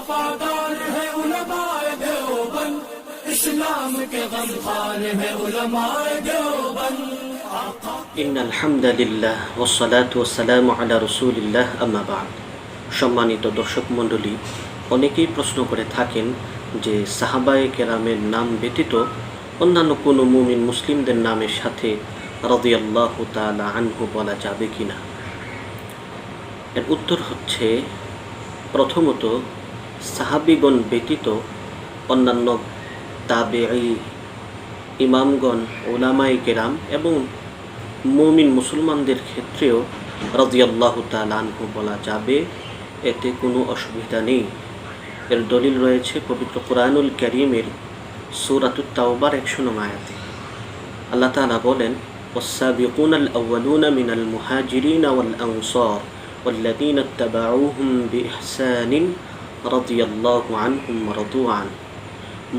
वफादार है उलमाए देवबंद, इस्लाम के गमखान है उलमाए देवबंद। ইন্নাল হামদুলিল্লাহ ওয়াসসালাতু ওয়াসসালামু আলা রাসূলিল্লাহ আম্মা বা'দ। সম্মানিত দর্শক মণ্ডলী, অনেকেই প্রশ্ন করে থাকেন যে সাহাবায়ে কেরামের নাম ব্যতীত অন্যান্য কোনো মুমিন মুসলিমদের নামের সাথে রাদিয়াল্লাহু তাআলা আনহু বলা যাবে কিনা। এর উত্তর হচ্ছে, প্রথমত সাহাবীগণ ব্যতীত অন্যান্য তাবেঈ, ইমামগণ, উলামায়ে কেরাম এবং মুমিন মুসলমানদের ক্ষেত্রেও রাদিয়াল্লাহু তাআলা আনহু বলা যাবে, এতে কোনো অসুবিধা নেই। এর দলিল রয়েছে পবিত্র কুরআনুল কারীমের সূরাতুত তাওবার 100 নং আয়াতে। আল্লাহ তাআলা বলেন, ওয়াস-সাবিকুনাল আউয়ালুনা মিনাল মুহাজিরিনা ওয়াল আনসার ওয়াল্লাযীনা ইত্তাবাউহুম বিইহসানিন রাদিয়াল্লাহু আনহুম ওয়া রাদু আন।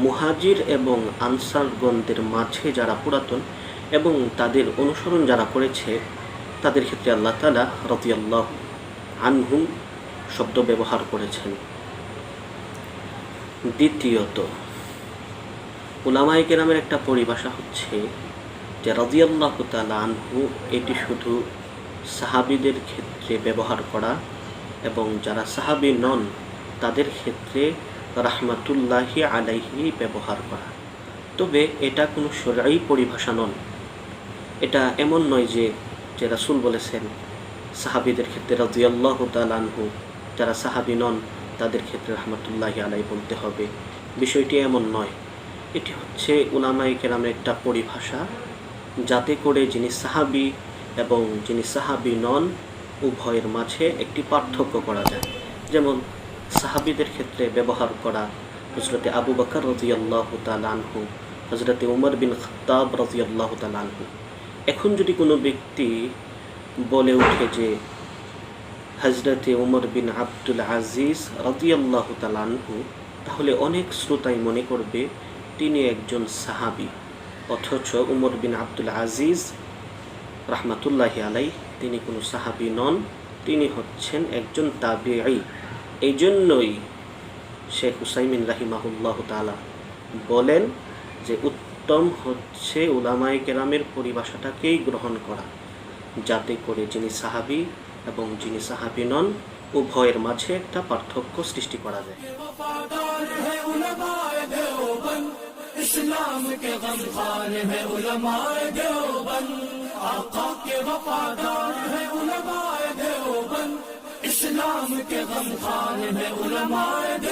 মুহাজির এবং আনসারগণদের মাঝে যারা পুরাতন এবং তাদের অনুসরণ যারা করেছে তাদের ক্ষেত্রে আল্লাহ তাআলা রাদিয়াল্লাহু আনহুম শব্দ ব্যবহার করেছেন। দ্বিতীয়ত, উলামায়ে কেরামের একটা পরিভাষা হচ্ছে যে রাদিয়াল্লাহু তাআলা আনহু এটি শুধু সাহাবীদের ক্ষেত্রে ব্যবহার করা এবং যারা সাহাবী নন তাদের ক্ষেত্রে রাহমাতুল্লাহি আলাইহি ব্যবহার করা। তবে এটা কোনো শরঈ পরিভাষা নন। এটা এমন নয় যে রাসূল বলেছেন সাহাবীদের ক্ষেত্রে রাদিয়াল্লাহু তাআলা আনহু, যারা সাহাবী নন তাদের ক্ষেত্রে রাহমাতুল্লাহি আলাইহি বলতে হবে। বিষয়টি এমন নয়। এটি হচ্ছে উলামায়ে কেরামের একটা পরিভাষা, যাতে করে যিনি সাহাবী এবং যিনি সাহাবী নন উভয়ের মাঝে একটি পার্থক্য করা যায়। যেমন সাহাবীদের ক্ষেত্রে ব্যবহার করা হযরতে আবু বকর রাদিয়াল্লাহু তাআলা আনহু, হযরতে উমর বিন খাত্তাব রাদিয়াল্লাহু তাআলা আনহু। এখন যদি কোনো ব্যক্তি বলে ওঠে যে হযরতে উমর বিন আব্দুল আজিজ রাদিয়াল্লাহু তাআলা আনহু, তাহলে অনেক শ্রোতাই মনে করবে তিনি একজন সাহাবী, অথচ উমর বিন আব্দুল আজিজ রাহমাতুল্লাহি আলাইহি তিনি কোনো সাহাবী নন, তিনি হচ্ছেন একজন তাবেঈ। এই জন্যই শেখ উসাইমিন রাহিমাহুল্লাহু তাআলা বলেন যে উত্তম হচ্ছে উলামায়ে কেরামের পরিভাষাটাকেই গ্রহণ করা, যাতে করে যিনি সাহাবী এবং যিনি সাহাবী নন উভয়ের মাঝে একটা পার্থক্য সৃষ্টি করা যায়। इस्लाम के गमखान है उलमाए देवबंद, आका के वफादार है उलमाए देवबंद, इस्लाम के गमखान है उलमाए देवबंद।